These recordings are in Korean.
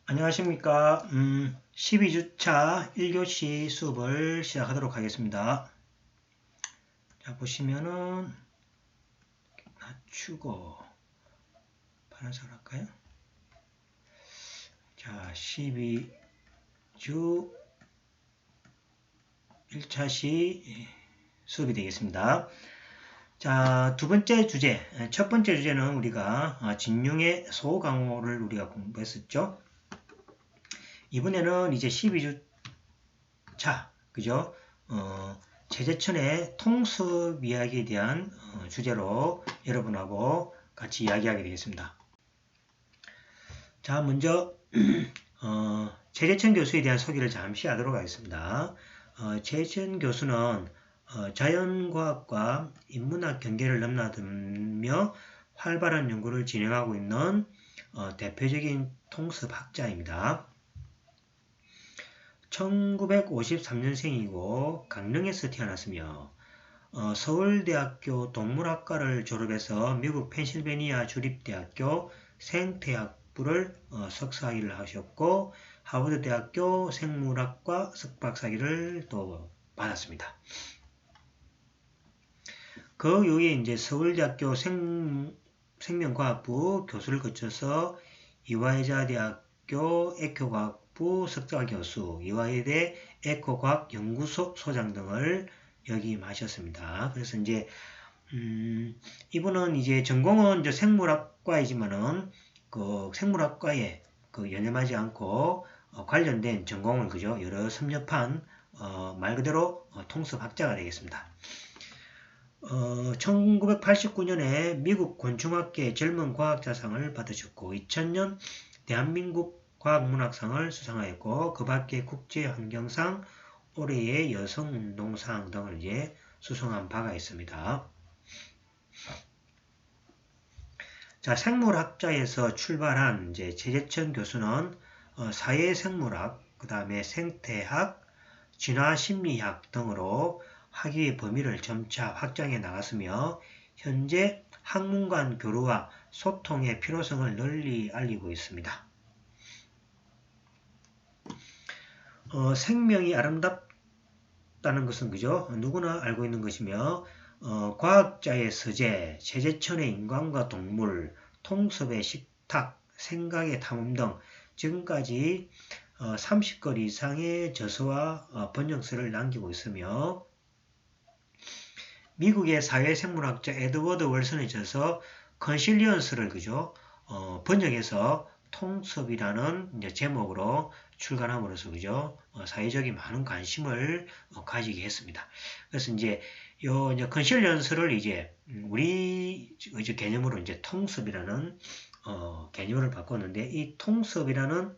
안녕하십니까. 12주차 1교시 수업을 시작하도록 하겠습니다. 자, 보시면은, 낮추고, 파란색으로 할까요? 자, 12주 1차시 수업이 되겠습니다. 자, 두 번째 주제, 첫 번째 주제는 우리가 진융의 소강호를 우리가 공부했었죠. 이번에는 이제 12주차, 그죠? 제재천의 통습 이야기에 대한 주제로 여러분하고 같이 이야기하게 되겠습니다. 자, 먼저 제재천 교수에 대한 소개를 잠시 하도록 하겠습니다. 제재천 교수는 자연과학과 인문학 경계를 넘나들며 활발한 연구를 진행하고 있는 대표적인 통습학자입니다. 1953년생이고 강릉에서 태어났으며 서울대학교 동물학과를 졸업해서 미국 펜실베니아 주립대학교 생태학부를 석사학위를 하셨고 하버드대학교 생물학과 석박사학위를 또 받았습니다. 그 이후에 이제 서울대학교 생명과학부 교수를 거쳐서 이화여자대학교 에코과학부 석사교수, 이화여대 에코과학연구소 소장 등을 역임하셨습니다. 그래서 이제 이분은 이제 전공은 이제 생물학과이지만은 그 생물학과에 그 연연하지 않고 관련된 전공을 그죠 여러 섭렵한 말 그대로 통습학자가 되겠습니다. 1989년에 미국 곤충학계 젊은 과학자상을 받으셨고 2000년 대한민국 과학문학상을 수상하였고 그 밖에 국제환경상, 올해의 여성운동상 등을 이제 수상한 바가 있습니다. 자, 생물학자에서 출발한 이제 제재천 교수는 사회생물학, 그 다음에 생태학, 진화심리학 등으로 학위의 범위를 점차 확장해 나갔으며 현재 학문 간 교류와 소통의 필요성을 널리 알리고 있습니다. 생명이 아름답다는 것은 그죠? 누구나 알고 있는 것이며 과학자의 서재, 제재천의 인간과 동물, 통섭의 식탁, 생각의 탐험 등 지금까지 30권 이상의 저서와 번역서를 남기고 있으며 미국의 사회생물학자 에드워드 월슨의 저서 컨실리언스를 그죠 번역해서 통섭이라는 이제 제목으로 출간함으로써 그죠 사회적인 많은 관심을 가지게 했습니다. 그래서 이제 이제 컨실리언스를 이제 우리 이제 개념으로 이제 통섭이라는 개념을 바꿨는데 이 통섭이라는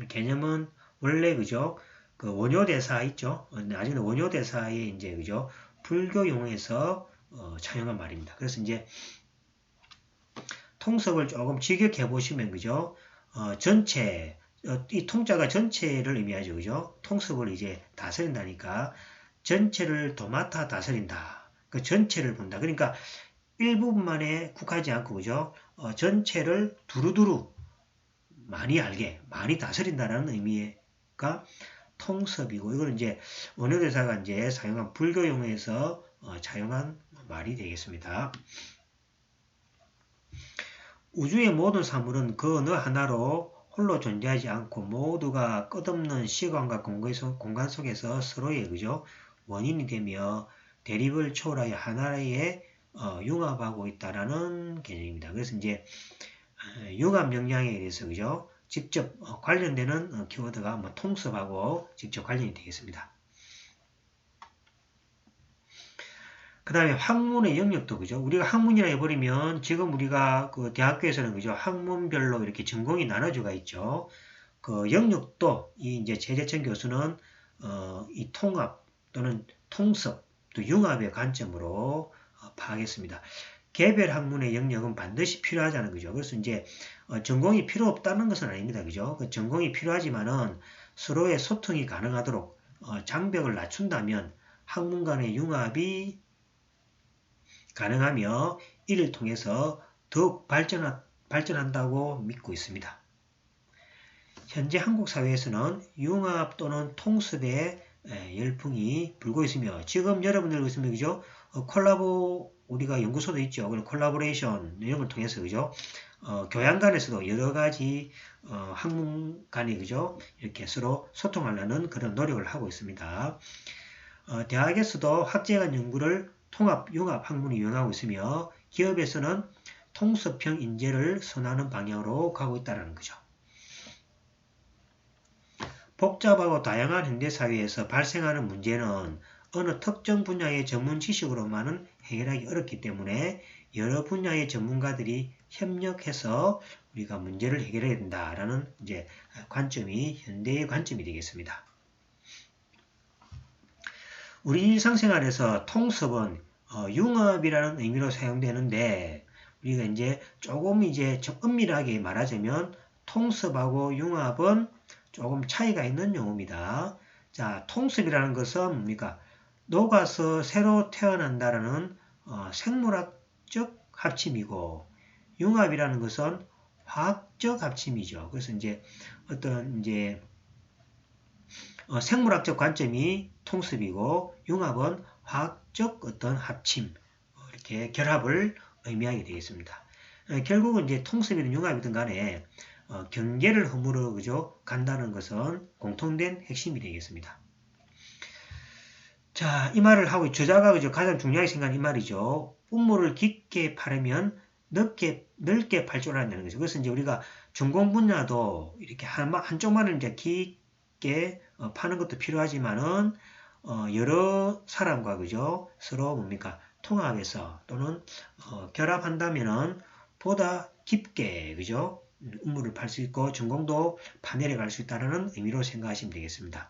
개념은 원래 그죠 그 원효대사 있죠. 나중에 원효대사에 이제 그죠 불교 용어에서 차용한 말입니다. 그래서 이제 통섭을 조금 직역해 보시면 그죠? 전체 이 통자가 전체를 의미하죠. 그죠? 통섭을 이제 다스린다니까 전체를 도맡아 다스린다. 그 전체를 본다. 그러니까 일부분만에 국하지 않고 그죠? 전체를 두루두루 많이 알게, 많이 다스린다라는 의미가 통섭이고 이걸 이제 원효대사가 이제 사용한 불교 용어에서 차용한 말이 되겠습니다. 우주의 모든 사물은 그 어느 하나로 홀로 존재하지 않고 모두가 끝없는 시간과 공간 속에서 서로의 그죠 원인이 되며 대립을 초월하여 하나에 융합하고 있다라는 개념입니다. 그래서 이제 융합 역량에 대해서 그죠 직접 관련되는 키워드가 뭐 통섭하고 직접 관련이 되겠습니다. 그 다음에 학문의 영역도 그죠. 우리가 학문이라 해버리면 지금 우리가 그 대학교에서는 그죠. 학문별로 이렇게 전공이 나눠져가 있죠. 그 영역도 이 이제 제재천 교수는 이 통합 또는 통섭 또 융합의 관점으로 파악했습니다. 개별 학문의 영역은 반드시 필요하다는 거죠. 그래서 이제 전공이 필요 없다는 것은 아닙니다. 그죠? 그 전공이 필요하지만은 서로의 소통이 가능하도록 장벽을 낮춘다면 학문 간의 융합이 가능하며 이를 통해서 더욱 발전한다고 믿고 있습니다. 현재 한국 사회에서는 융합 또는 통습의 열풍이 불고 있으며 지금 여러분들 보시면 그죠? 콜라보 우리가 연구소도 있죠. 그런 콜라보레이션 이런 걸 통해서 그죠? 교양 간에서도 여러 가지 학문 간이 그죠? 이렇게 서로 소통하려는 그런 노력을 하고 있습니다. 대학에서도 학제 간 연구를 통합, 융합 학문을 이용하고 있으며 기업에서는 통섭형 인재를 선호하는 방향으로 가고 있다는 거죠. 복잡하고 다양한 현대사회에서 발생하는 문제는 어느 특정 분야의 전문 지식으로만은 해결하기 어렵기 때문에 여러 분야의 전문가들이 협력해서 우리가 문제를 해결해야 된다라는 이제 관점이 현대의 관점이 되겠습니다. 우리 일상생활에서 통섭은 융합이라는 의미로 사용되는데 우리가 이제 조금 이제 좀 엄밀하게 말하자면 통섭하고 융합은 조금 차이가 있는 용어입니다. 자, 통습이라는 것은 뭡니까? 녹아서 새로 태어난다라는 생물학적 합침이고 융합이라는 것은 화학적 합침이죠. 그래서 이제 어떤 이제 생물학적 관점이 통습이고 융합은 화학적 어떤 합침 이렇게 결합을 의미하게 되겠습니다. 결국은 이제 통습이든 융합이든 간에 경계를 허물어 그죠 간다는 것은 공통된 핵심이 되겠습니다. 자, 이 말을 하고 저자가 그죠 가장 중요하게 생각한 이 말이죠. 음모를 깊게 파려면 넓게 팔 줄 알아야 되는 거죠. 그래서 이제 우리가 전공 분야도 이렇게 한쪽만을 이제 깊게 파는 것도 필요하지만은 여러 사람과 그죠 서로 뭡니까 통합해서 또는 결합한다면은 보다 깊게 그죠 음모를 팔 수 있고 전공도 파내려 갈 수 있다는 의미로 생각하시면 되겠습니다.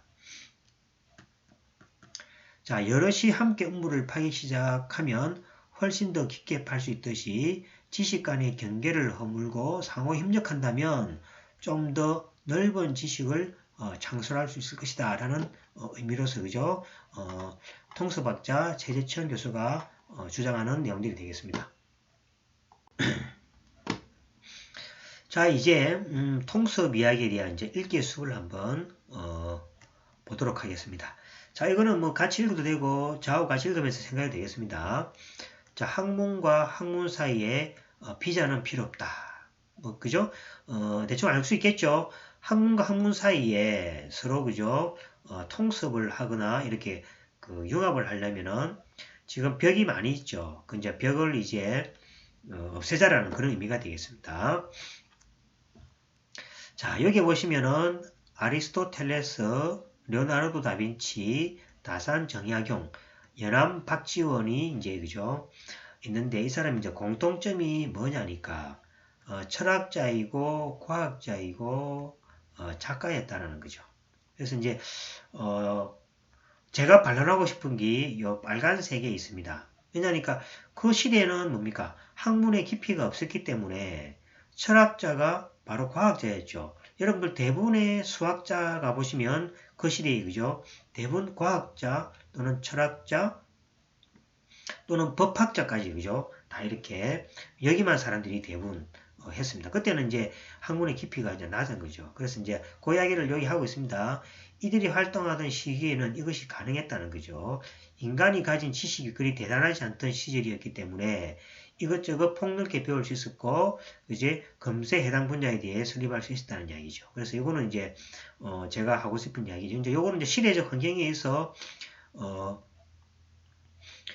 자, 여럿이 함께 음모를 파기 시작하면 훨씬 더 깊게 팔 수 있듯이 지식 간의 경계를 허물고 상호 협력한다면 좀 더 넓은 지식을 창출할 수 있을 것이다 라는 의미로서 그죠 통섭학자 최재천 교수가 주장하는 내용들이 되겠습니다. 자, 이제 통섭 이야기에 대한 이제 읽기의 수를 한번 보도록 하겠습니다. 자, 이거는 뭐 같이 읽어도 되고 좌우 같이 읽으면서 생각이 되겠습니다. 자, 학문과 학문 사이에 비자는 필요 없다. 뭐 그죠? 대충 알 수 있겠죠. 학문과 학문 사이에 서로 그죠? 통섭을 하거나 이렇게 그 융합을 하려면은 지금 벽이 많이 있죠. 그 이제 벽을 이제 없애자라는 그런 의미가 되겠습니다. 자, 여기 보시면은 아리스토텔레스, 레오나르도 다빈치, 다산 정약용, 연암 박지원이 이제 그죠? 있는데 이 사람이 이제 공통점이 뭐냐니까 철학자이고 과학자이고 작가였다는 거죠. 그래서 이제 제가 반론하고 싶은 게 이 빨간색에 있습니다. 왜냐니까 그 시대에는 뭡니까 학문의 깊이가 없었기 때문에 철학자가 바로 과학자였죠. 여러분들 대부분의 수학자가 보시면 그 시대에 그죠? 대부분 과학자 또는 철학자 또는 법학자까지 그죠? 다 이렇게 여기만 사람들이 대부분 했습니다. 그때는 이제 학문의 깊이가 이제 낮은 거죠. 그래서 이제 그 이야기를 여기 하고 있습니다. 이들이 활동하던 시기에는 이것이 가능했다는 거죠. 인간이 가진 지식이 그리 대단하지 않던 시절이었기 때문에 이것저것 폭넓게 배울 수 있었고 이제 금세 해당 분야에 대해 설립할 수 있었다는 이야기죠. 그래서 이거는 이제 제가 하고 싶은 이야기죠. 이제 요거는 이제 시대적 환경에 의해서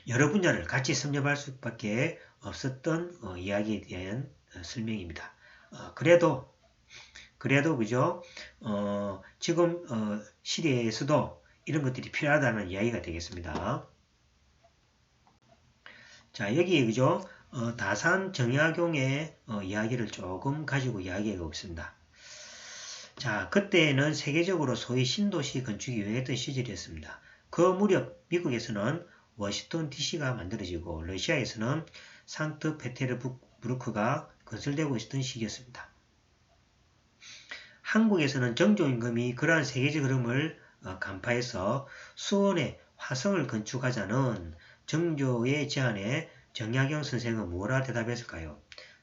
여러 분야를 같이 섭렵할 수밖에 없었던 이야기에 대한 설명입니다. 그래도 그죠? 지금 시대에서도 이런 것들이 필요하다는 이야기가 되겠습니다. 자, 여기 그죠? 다산 정약용의 이야기를 조금 가지고 이야기하고 있습니다. 자, 그때는 세계적으로 소위 신도시 건축이 유행했던 시절이었습니다. 그 무렵 미국에서는 워싱턴 DC가 만들어지고 러시아에서는 상트페테르부르크가 건설되고 있었던 시기였습니다. 한국에서는 정조임금이 그러한 세계적 흐름을 간파해서 수원에 화성을 건축하자는 정조의 제안에 정약용 선생은 뭐라 대답했을까요?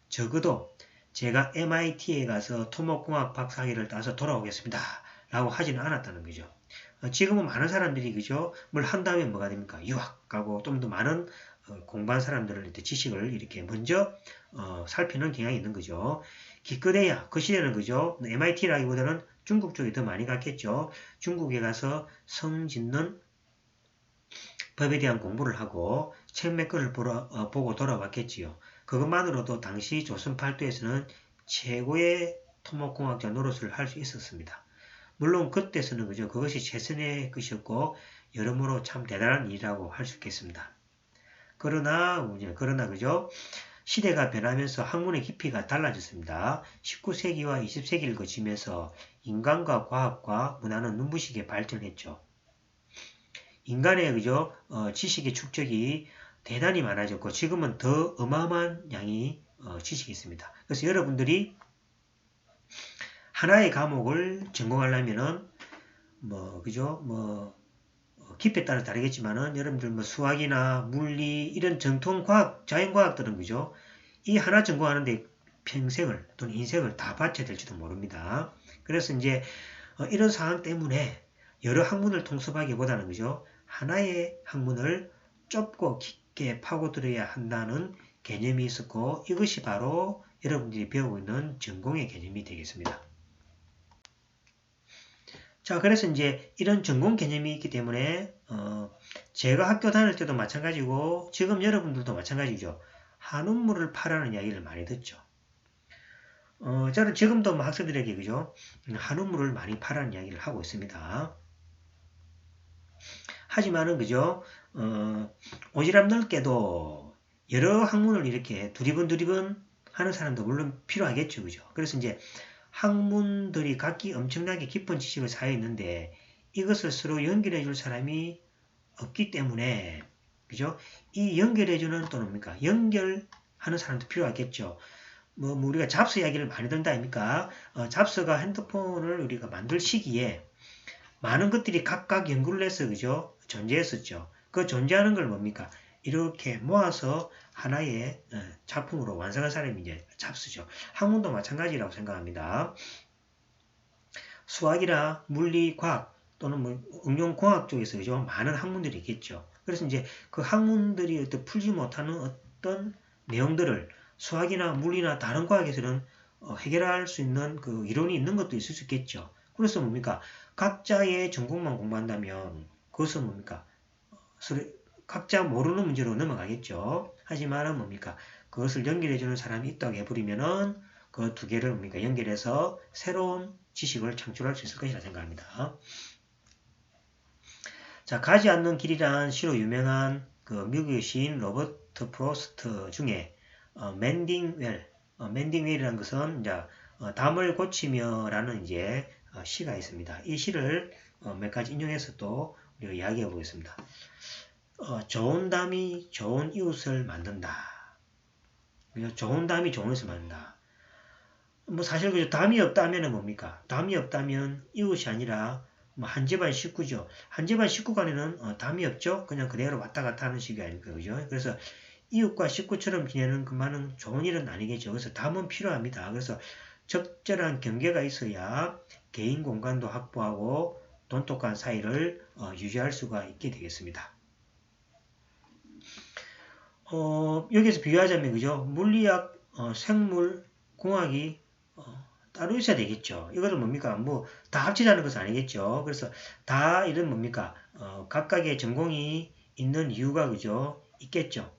적어도 제가 MIT에 가서 토목공학 박사학위를 따서 돌아오겠습니다. 라고 하지는 않았다는 거죠. 지금은 많은 사람들이 그죠? 뭘 한 다음에 뭐가 됩니까? 유학 가고 좀 더 많은 공부한 사람들을 지식을 이렇게 먼저 살피는 경향이 있는 거죠. 기껏해야 그 시대는 그죠? MIT라기보다는 중국 쪽에 더 많이 갔겠죠. 중국에 가서 성 짓는 법에 대한 공부를 하고 책 몇 권을 보고 돌아왔겠지요. 그것만으로도 당시 조선 팔도에서는 최고의 토목공학자 노릇을 할 수 있었습니다. 물론 그때서는 그죠, 그것이 최선의 것이었고 여러모로 참 대단한 일이라고 할 수 있겠습니다. 그러나 그죠, 시대가 변하면서 학문의 깊이가 달라졌습니다. 19세기와 20세기를 거치면서 인간과 과학과 문화는 눈부시게 발전했죠. 인간의 그죠, 지식의 축적이 대단히 많아졌고 지금은 더 어마어마한 양이 지식이 있습니다. 그래서 여러분들이 하나의 과목을 전공하려면은 그죠, 깊이에 따라 다르겠지만은 여러분들 수학이나 물리 이런 정통 과학, 자연과학들은 그죠, 이 하나 전공하는데 평생을 또는 인생을 다 바쳐야 될지도 모릅니다. 그래서 이제 이런 상황 때문에 여러 학문을 통습하기보다는 그죠, 하나의 학문을 좁고 깊게 파고들어야 한다는 개념이 있었고 이것이 바로 여러분들이 배우고 있는 전공의 개념이 되겠습니다. 자, 그래서 이제 이런 전공 개념이 있기 때문에 제가 학교 다닐 때도 마찬가지고 지금 여러분들도 마찬가지죠. 한우물을 파라는 이야기를 많이 듣죠. 저는 지금도 학생들에게 그죠, 한우물을 많이 파라는 이야기를 하고 있습니다. 하지만은 그죠, 오지랖 넓게도 여러 학문을 이렇게 두리번 하는 사람도 물론 필요하겠죠, 그죠. 그래서 이제 학문들이 각기 엄청나게 깊은 지식을 쌓여 있는데 이것을 서로 연결해 줄 사람이 없기 때문에 그죠? 이 연결해 주는 또는 뭡니까? 연결하는 사람도 필요하겠죠. 우리가 잡스 이야기를 많이 든다 아닙니까? 잡스가 핸드폰을 우리가 만들 시기에 많은 것들이 각각 연구를 해서 그죠? 존재했었죠. 그 존재하는 걸 뭡니까? 이렇게 모아서 하나의 작품으로 완성한 사람이 이제 잡스죠. 학문도 마찬가지라고 생각합니다. 수학이나 물리, 과학 또는 응용공학 쪽에서 그죠? 많은 학문들이 있겠죠. 그래서 이제 그 학문들이 어떤 풀지 못하는 어떤 내용들을 수학이나 물리나 다른 과학에서는 해결할 수 있는 그 이론이 있는 것도 있을 수 있겠죠. 그래서 뭡니까? 각자의 전공만 공부한다면 그것은 뭡니까? 각자 모르는 문제로 넘어가겠죠. 하지만은 뭡니까? 그것을 연결해주는 사람이 있다고 해버리면은 그 두 개를 뭡니까? 연결해서 새로운 지식을 창출할 수 있을 것이라 생각합니다. 자, 가지 않는 길이란 시로 유명한 그 미국의 시인 로버트 프로스트 중에 맨딩웰이라는 것은 이제 담을 고치며라는 이제 시가 있습니다. 이 시를 몇 가지 인용해서 또 우리가 이야기해 보겠습니다. 좋은 담이 좋은 이웃을 만든다. 좋은 담이 좋은 이웃을 만든다. 사실 그 담이 없다면은 뭡니까? 담이 없다면 이웃이 아니라 한 집안 식구죠. 한 집안 식구 간에는 담이 없죠. 그냥 그대로 왔다 갔다 하는 식이 아닐까, 그죠? 그래서 이웃과 식구처럼 지내는 그만은 좋은 일은 아니겠죠. 그래서 담은 필요합니다. 그래서 적절한 경계가 있어야 개인 공간도 확보하고 돈독한 사이를 유지할 수가 있게 되겠습니다. 여기서 비유하자면 그죠? 물리학, 생물, 공학이 따로 있어야 되겠죠. 이거는 뭡니까? 다 합치자는 것은 아니겠죠. 그래서 다 이런 뭡니까? 각각의 전공이 있는 이유가 그죠? 있겠죠.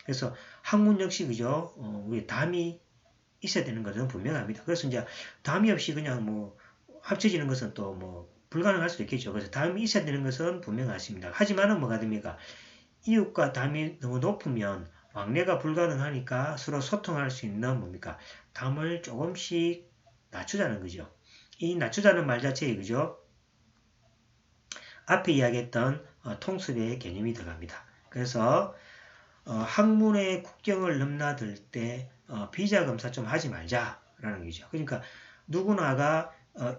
그래서 학문 역시 그죠? 우리 담이 있어야 되는 것은 분명합니다. 그래서 이제 담이 없이 그냥 합쳐지는 것은 또 불가능할 수도 있겠죠. 그래서 담이 있어야 되는 것은 분명하십니다. 하지만은 뭐가 됩니까? 이웃과 담이 너무 높으면 왕래가 불가능하니까 서로 소통할 수 있는 뭡니까? 담을 조금씩 낮추자는 거죠. 이 낮추자는 말 자체에 그죠? 앞에 이야기했던 통습의 개념이 들어갑니다. 그래서 학문의 국경을 넘나들 때 비자금사 좀 하지 말자라는 거죠. 그러니까 누구나가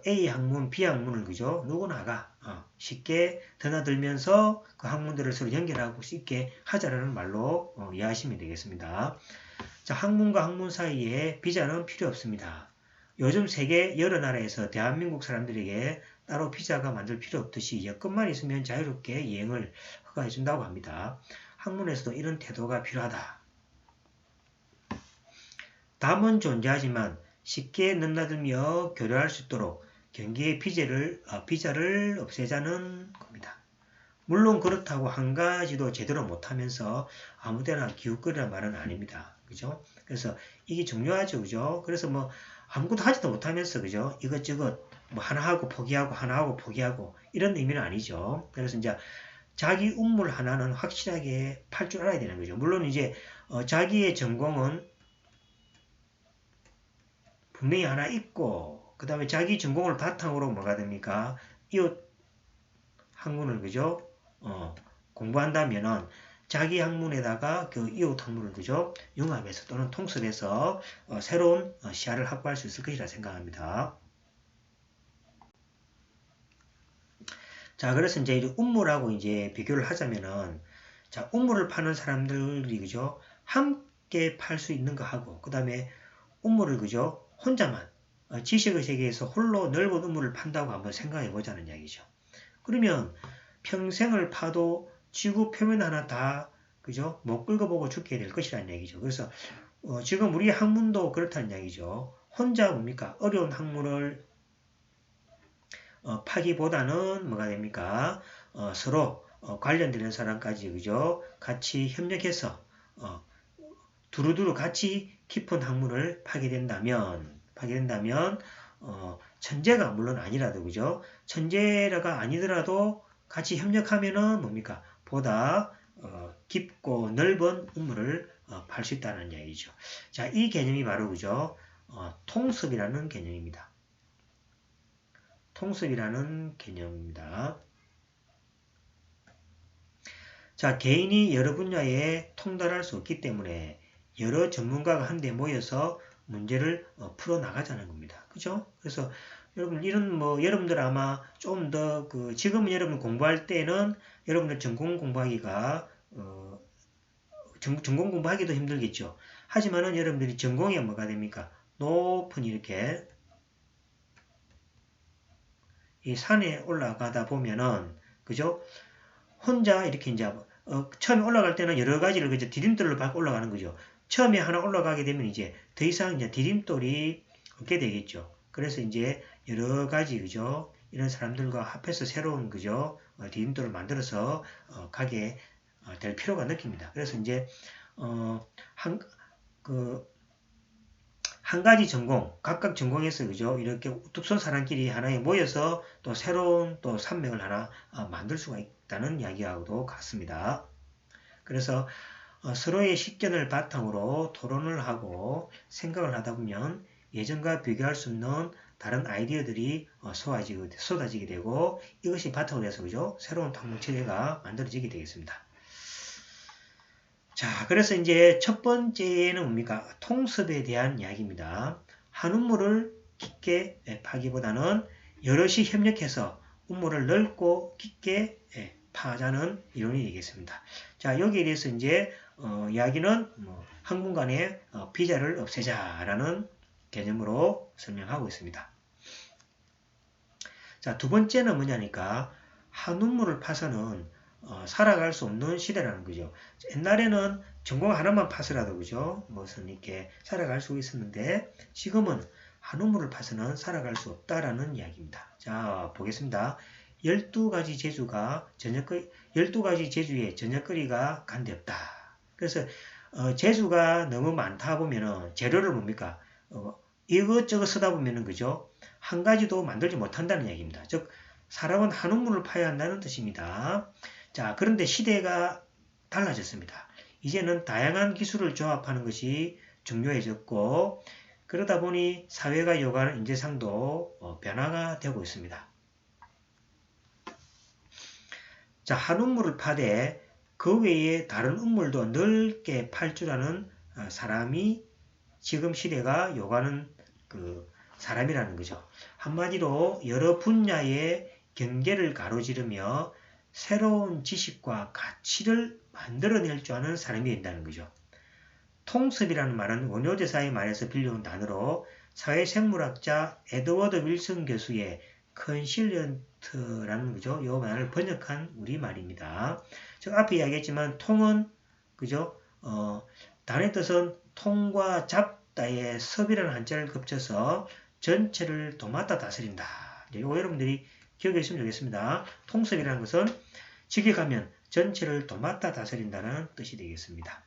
A 학문, B 학문을 그죠? 누구나가 쉽게 드나들면서 그 학문들을 서로 연결하고 쉽게 하자라는 말로 이해하시면 되겠습니다. 자, 학문과 학문 사이에 비자는 필요 없습니다. 요즘 세계 여러 나라에서 대한민국 사람들에게 따로 비자가 만들 필요 없듯이 여건만 있으면 자유롭게 여행을 허가해 준다고 합니다. 학문에서도 이런 태도가 필요하다. 담은 존재하지만 쉽게 넘나들며 교류할 수 있도록 경기의 비자를 없애자는 겁니다. 물론 그렇다고 한 가지도 제대로 못하면서 아무데나 기웃거리란 말은 아닙니다. 그죠? 그래서 이게 중요하죠. 그죠? 그래서 뭐 아무것도 하지도 못하면서 그죠? 이것저것 뭐 하나 하고 포기하고 하나 하고 포기하고 이런 의미는 아니죠. 그래서 이제 자기 운물 하나는 확실하게 팔 줄 알아야 되는 거죠. 물론 이제 자기의 전공은 분명히 하나 있고 그 다음에 자기 전공을 바탕으로 뭐가 됩니까? 이웃 학문을 그죠? 공부한다면은 자기 학문에다가 그 이웃 학문을 그죠? 융합해서 또는 통습해서 새로운 시야를 확보할 수 있을 것이라 생각합니다. 자, 그래서 이제 운물하고 이제 비교를 하자면은 자, 운물을 파는 사람들이 그죠? 함께 팔 수 있는 거 하고 그 다음에 운물을 그죠? 혼자만 지식의 세계에서 홀로 넓은 운물을 판다고 한번 생각해 보자는 이야기죠. 그러면 평생을 파도 지구 표면 하나 다 그죠? 못 긁어보고 죽게 될 것이라는 얘기죠. 그래서 지금 우리 학문도 그렇다는 이야기죠. 혼자 뭡니까? 어려운 학문을 파기보다는 뭐가 됩니까? 서로 관련되는 사람까지 그죠? 같이 협력해서 두루두루 같이 깊은 학문을 파게 된다면 천재가 물론 아니라도 그죠? 천재가 아니더라도 같이 협력하면은 뭡니까? 보다 깊고 넓은 운물을 팔 수 있다는 얘기죠. 자, 이 개념이 바로 그죠? 통습이라는 개념입니다. 통습이라는 개념입니다. 자, 개인이 여러 분야에 통달할 수 없기 때문에 여러 전문가가 한데 모여서 문제를 풀어나가자는 겁니다. 그죠? 그래서 여러분, 이런 여러분들 아마 좀 더 지금은 여러분 공부할 때는 여러분들 전공 공부하기가, 전공 공부하기도 힘들겠죠. 하지만은 여러분들이 전공에 뭐가 됩니까? 높은 이렇게 이 산에 올라가다 보면은, 그죠? 혼자 이렇게 이제 처음에 올라갈 때는 여러 가지를 그저 디딤돌을 밟고 올라가는 거죠. 처음에 하나 올라가게 되면 이제 더 이상 이제 디딤돌이 없게 되겠죠. 그래서 이제 여러 가지 그죠? 이런 사람들과 합해서 새로운 그죠? 디딤돌을 만들어서 가게 될 필요가 느낍니다. 그래서 이제 한 가지 전공, 각각 전공에서 그죠? 이렇게 우뚝 선 사람끼리 하나에 모여서 또 새로운 또 산맥을 하나 만들 수가 있다는 이야기하고도 같습니다. 그래서 서로의 식견을 바탕으로 토론을 하고 생각을 하다 보면 예전과 비교할 수 없는 다른 아이디어들이 쏟아지게 되고 이것이 바탕으로 해서 그죠? 새로운 학문체제가 만들어지게 되겠습니다. 자, 그래서 이제 첫 번째는 뭡니까? 통섭에 대한 이야기입니다. 한 음모를 깊게 파기보다는 여럿이 협력해서 음모를 넓고 깊게 파자는 이론이 되겠습니다. 자, 여기에 대해서 이제 이야기는 학문 간의 비자를 없애자라는 개념으로 설명하고 있습니다. 자, 두 번째는 뭐냐니까 한 음모를 파서는 살아갈 수 없는 시대라는 거죠. 옛날에는 전공 하나만 파서라도 그죠? 무슨 이렇게 살아갈 수 있었는데 지금은 한 우물을 파서는 살아갈 수 없다라는 이야기입니다. 자, 보겠습니다. 12가지 제주가 12가지 제주에 저녁거리가 간데 없다. 그래서 제주가 너무 많다 보면은 재료를 뭡니까? 이것저것 쓰다 보면은 그죠? 한 가지도 만들지 못한다는 이야기입니다. 즉 사람은 한 우물을 파야 한다는 뜻입니다. 자, 그런데 시대가 달라졌습니다. 이제는 다양한 기술을 조합하는 것이 중요해졌고 그러다 보니 사회가 요구하는 인재상도 변화가 되고 있습니다. 자, 한 우물을 파되 그 외에 다른 우물도 넓게 팔 줄 아는 사람이 지금 시대가 요구하는 그 사람이라는 거죠. 한마디로 여러 분야의 경계를 가로지르며 새로운 지식과 가치를 만들어낼 줄 아는 사람이 된다는 거죠. 통섭이라는 말은 원효대사의 말에서 빌려온 단어로 사회생물학자 에드워드 윌슨 교수의 컨실리언트라는 그죠? 이 말을 번역한 우리말입니다. 즉 앞에 이야기했지만 통은 그죠? 단의 뜻은 통과 잡다의 섭이라는 한자를 겹쳐서 전체를 도맡아 다스린다. 이거 여러분들이 기억해 주시면 좋겠습니다. 통섭이라는 것은 직역하면 전체를 도맡아 다스린다는 뜻이 되겠습니다.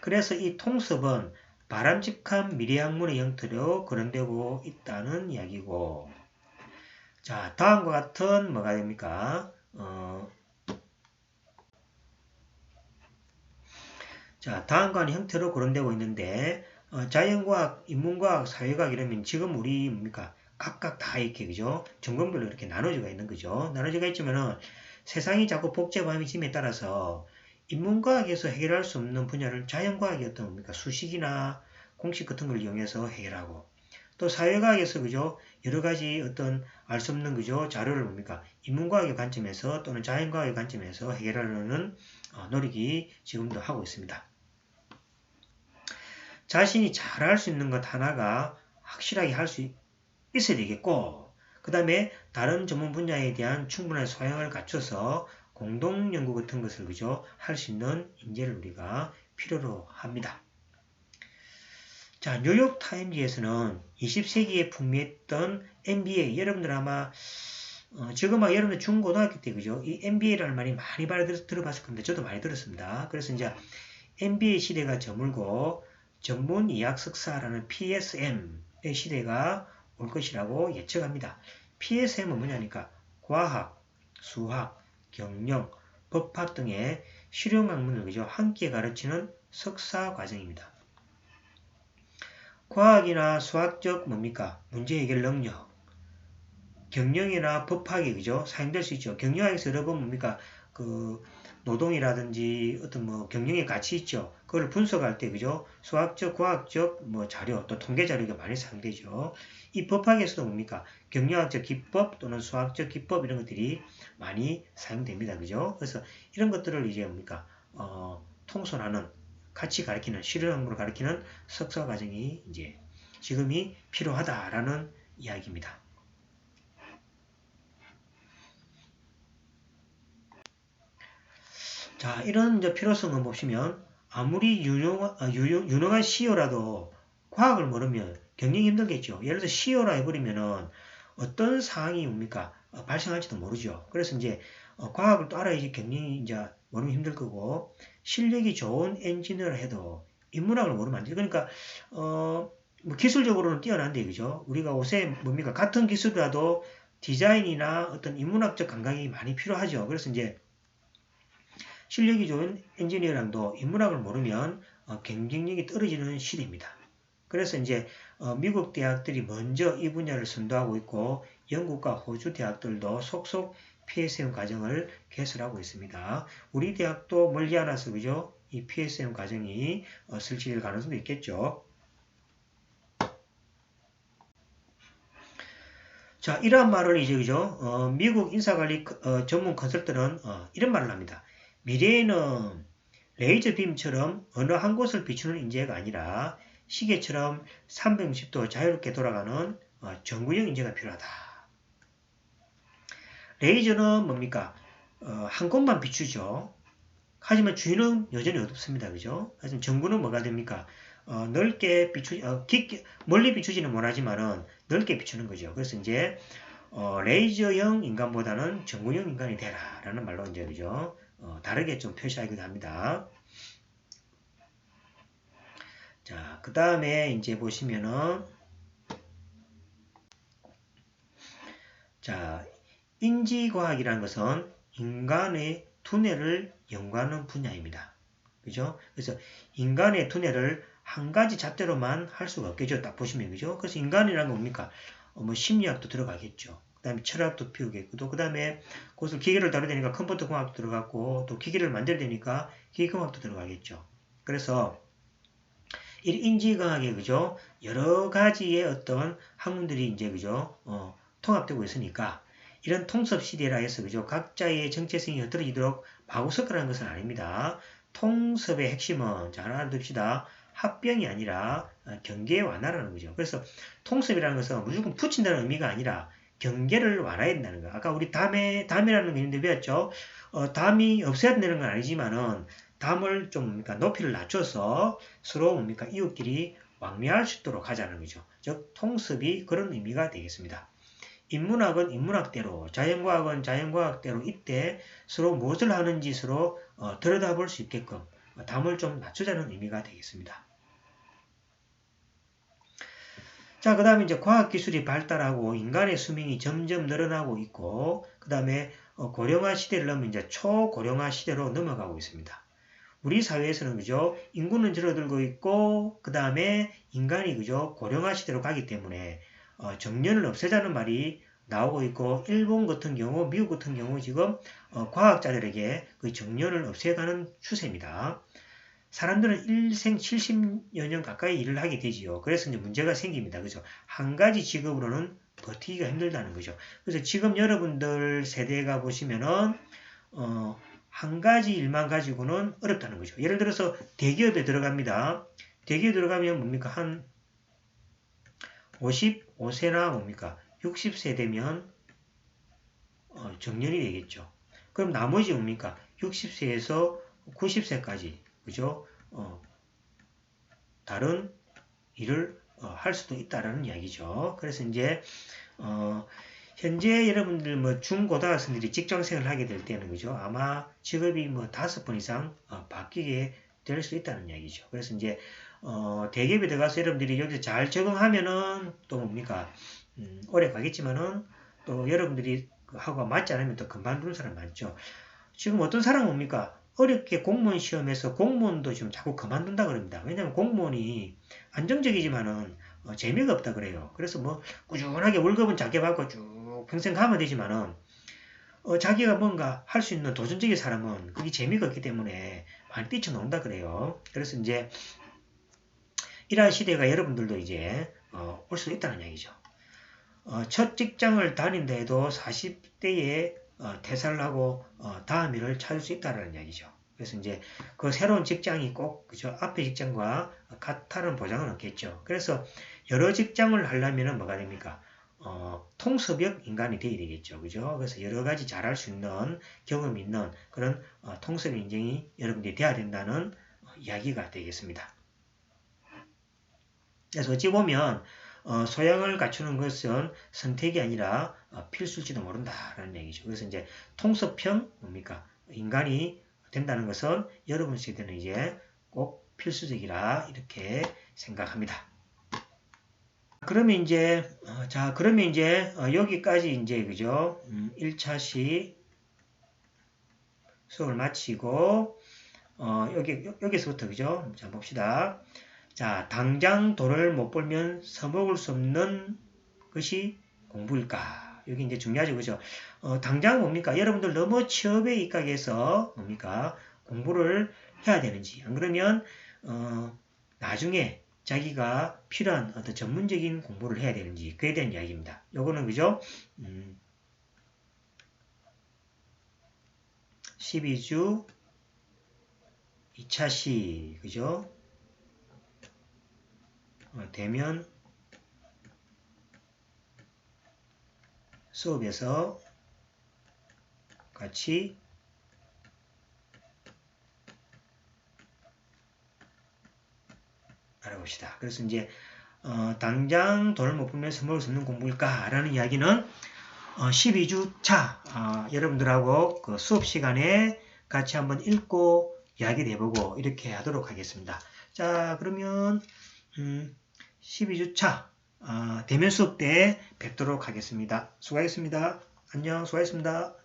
그래서 이 통섭은 바람직한 미래학문의 형태로 거론되고 있다는 이야기고, 자, 다음과 같은 뭐가 됩니까? 자, 다음과 같은 형태로 거론되고 있는데, 자연과학, 인문과학, 사회과학 이러면 지금 우리 뭡니까? 각각 다 이렇게, 그죠? 전공별로 이렇게 나눠져가 있는 거죠. 나눠져가 있지만은 세상이 자꾸 복잡함에 따라서 인문과학에서 해결할 수 없는 분야를 자연과학이 어떤 뭡니까? 수식이나 공식 같은 걸 이용해서 해결하고, 또 사회과학에서 그죠? 여러 가지 어떤 알 수 없는 그죠? 자료를 뭡니까? 인문과학의 관점에서 또는 자연과학의 관점에서 해결하려는 노력이 지금도 하고 있습니다. 자신이 잘할 수 있는 것 하나가 확실하게 할 수 있어야 되겠고, 그 다음에 다른 전문 분야에 대한 충분한 소양을 갖춰서 공동 연구 같은 것을 그죠? 할 수 있는 인재를 우리가 필요로 합니다. 자, 뉴욕 타임즈에서는 20세기에 풍미했던 MBA, 여러분들 아마 지금 여러분들 중고등학교 때 그죠? 이 MBA라는 말이 많이 들어봤을 겁니다. 저도 많이 들었습니다. 그래서 이제 MBA 시대가 저물고 전문 의학 석사라는 PSM의 시대가 올 것이라고 예측합니다. PSM은 뭐냐니까 과학, 수학, 경영, 법학 등의 실용학문을 그죠? 함께 가르치는 석사 과정입니다. 과학이나 수학적 뭡니까? 문제 해결 능력, 경영이나 법학이 그죠? 사용될 수 있죠. 경영학에서 여러 번 뭡니까? 그 노동이라든지 어떤 뭐 경영의 가치 있죠. 그걸 분석할 때 그죠? 수학적, 과학적 뭐 자료, 또 통계 자료가 많이 사용되죠. 이 법학에서도 뭡니까? 경영학적 기법 또는 수학적 기법 이런 것들이 많이 사용됩니다. 그죠? 그래서 이런 것들을 이제 뭡니까? 통솔하는 같이 가르치는 실용학문을 가르치는 석사 과정이 이제 지금이 필요하다라는 이야기입니다. 자, 이런 이제 필요성을 보시면 아무리 유능한 CEO라도 과학을 모르면 경영이 힘들겠죠. 예를 들어 CEO라 해버리면은 어떤 상황이 뭡니까? 발생할지도 모르죠. 그래서 이제 과학을 또 알아야지 경영이 이제 모르면 힘들 거고, 실력이 좋은 엔지니어를 해도 인문학을 모르면 안 돼요. 그러니까 뭐 기술적으로는 뛰어난데 그죠? 우리가 옷에 뭡니까? 같은 기술이라도 디자인이나 어떤 인문학적 감각이 많이 필요하죠. 그래서 이제 실력이 좋은 엔지니어랑도 인문학을 모르면 경쟁력이 떨어지는 시대입니다. 그래서 이제 미국 대학들이 먼저 이 분야를 선도하고 있고, 영국과 호주 대학들도 속속 PSM 과정을 개설하고 있습니다. 우리 대학도 멀지 않아서 그죠? 이 PSM 과정이 설치될 가능성도 있겠죠. 자, 이러한 말을 이제 그죠? 미국 인사관리 전문 컨설턴은 이런 말을 합니다. 미래에는 레이저 빔처럼 어느 한 곳을 비추는 인재가 아니라 시계처럼 360도 자유롭게 돌아가는 전구형 인재가 필요하다. 레이저는 뭡니까? 한 곳만 비추죠. 하지만 주인은 여전히 어둡습니다. 그죠? 하지만 전구는 뭐가 됩니까? 넓게 멀리 비추지는 못하지만은 넓게 비추는 거죠. 그래서 이제 레이저형 인간보다는 전구형 인간이 되라라는 말로 이제 그죠? 다르게 좀 표시하기도 합니다. 자, 그 다음에 이제 보시면은 자, 인지과학이라는 것은 인간의 두뇌를 연구하는 분야입니다. 그죠? 그래서 인간의 두뇌를 한 가지 잣대로만 할 수가 없겠죠. 딱 보시면 그죠? 그래서 인간이라는 건 뭡니까? 뭐 심리학도 들어가겠죠. 그 다음에 철학도 피우겠고, 또 그 다음에 그것을 기계를 다루야 되니까 컴퓨터 공학도 들어갔고, 또 기계를 만들어야 되니까 기계공학도 들어가겠죠. 그래서 이 인지과학에 그죠? 여러 가지의 어떤 학문들이 이제 그죠? 통합되고 있으니까 이런 통섭 시대라 해서 그죠? 각자의 정체성이 흩어지도록 마구 섞으라는 것은 아닙니다. 통섭의 핵심은 자, 하나 둡시다. 합병이 아니라 경계 완화라는 거죠. 그래서 통섭이라는 것은 무조건 붙인다는 의미가 아니라 경계를 완화한다는 거. 아까 우리 담이라는 게 있는데 배웠죠? 담이 없애야 되는 건 아니지만은 담을 좀 뭡니까 높이를 낮춰서 서로 뭡니까 이웃끼리 왕래할 수 있도록 하자는 거죠. 즉 통섭이 그런 의미가 되겠습니다. 인문학은 인문학대로, 자연과학은 자연과학대로 이때 서로 무엇을 하는지 서로 들여다볼 수 있게끔 담을 좀 낮추자는 의미가 되겠습니다. 자, 그 다음에 이제 과학기술이 발달하고 인간의 수명이 점점 늘어나고 있고, 그 다음에 고령화 시대를 넘으면 이제 초고령화 시대로 넘어가고 있습니다. 우리 사회에서는 그죠? 인구는 줄어들고 있고, 그 다음에 인간이 그죠? 고령화 시대로 가기 때문에 정년을 없애자는 말이 나오고 있고, 일본 같은 경우, 미국 같은 경우 지금 과학자들에게 그 정년을 없애가는 추세입니다. 사람들은 일생 70여 년 가까이 일을 하게 되지요. 그래서 이제 문제가 생깁니다. 그죠? 한 가지 직업으로는 버티기가 힘들다는 거죠. 그래서 지금 여러분들 세대가 보시면은, 한 가지 일만 가지고는 어렵다는 거죠. 예를 들어서 대기업에 들어갑니다. 대기업에 들어가면 뭡니까? 한 55세나 뭡니까? 60세 되면 정년이 되겠죠. 그럼 나머지 뭡니까? 60세에서 90세까지 그죠? 다른 일을 할 수도 있다라는 이야기죠. 그래서 이제 현재 여러분들 뭐 중고등학생들이 직장생활을 하게 될 때는 그죠? 아마 직업이 뭐 5번 이상 바뀌게 될 수 있다는 이야기죠. 그래서 이제 대기업에 들어가서 여러분들이 여기서 잘 적응하면은 또 뭡니까? 오래 가겠지만은 또 여러분들이 하고 맞지 않으면 또 그만두는 사람 많죠. 지금 어떤 사람은 뭡니까? 어렵게 공무원 시험에서 공무원도 지금 자꾸 그만둔다 그럽니다. 왜냐하면 공무원이 안정적이지만은 재미가 없다 그래요. 그래서 뭐 꾸준하게 월급은 작게 받고 쭉 평생 가면 되지만은 자기가 뭔가 할 수 있는 도전적인 사람은 그게 재미가 없기 때문에 많이 뛰쳐나온다 그래요. 그래서 이제 이러한 시대가 여러분들도 이제 올 수 있다는 얘기죠. 첫 직장을 다닌다 해도 40대에 퇴사를 하고 다음 일을 찾을 수 있다는 이야기죠. 그래서 이제 그 새로운 직장이 꼭 그죠 앞에 직장과 같다는 보장은 없겠죠. 그래서 여러 직장을 하려면 뭐가 됩니까? 통섭역 인간이 되어야 되겠죠. 그죠? 그래서 여러 가지 잘할 수 있는 경험이 있는 그런 통섭 인정이 여러분들이 돼야 된다는 이야기가 되겠습니다. 그래서 어찌 보면 소양을 갖추는 것은 선택이 아니라 필수일지도 모른다라는 얘기죠. 그래서 이제 통섭형 뭡니까? 인간이 된다는 것은 여러분 세대는 이제 꼭 필수적이라 이렇게 생각합니다. 그러면 이제 여기까지 이제 그죠? 1차시 수업을 마치고 여기서부터 그죠? 자 봅시다. 자, 당장 돈을 못 벌면 써먹을 수 없는 것이 공부일까? 여기 이제 중요하죠, 그죠? 당장 뭡니까? 여러분들 너무 취업에 입각해서 뭡니까? 공부를 해야 되는지, 안 그러면, 나중에 자기가 필요한 어떤 전문적인 공부를 해야 되는지, 그에 대한 이야기입니다. 요거는, 그죠? 12주 2차 시, 그죠? 대면 수업에서 같이 알아봅시다. 그래서 이제 당장 돈을 못 벌면 써먹을 수 없는 공부일까? 라는 이야기는 12주 차 여러분들하고 그 수업 시간에 같이 한번 읽고 이야기를 해보고 이렇게 하도록 하겠습니다. 자, 그러면 12주 차 대면 수업 때 뵙도록 하겠습니다. 수고하셨습니다. 안녕, 수고하셨습니다.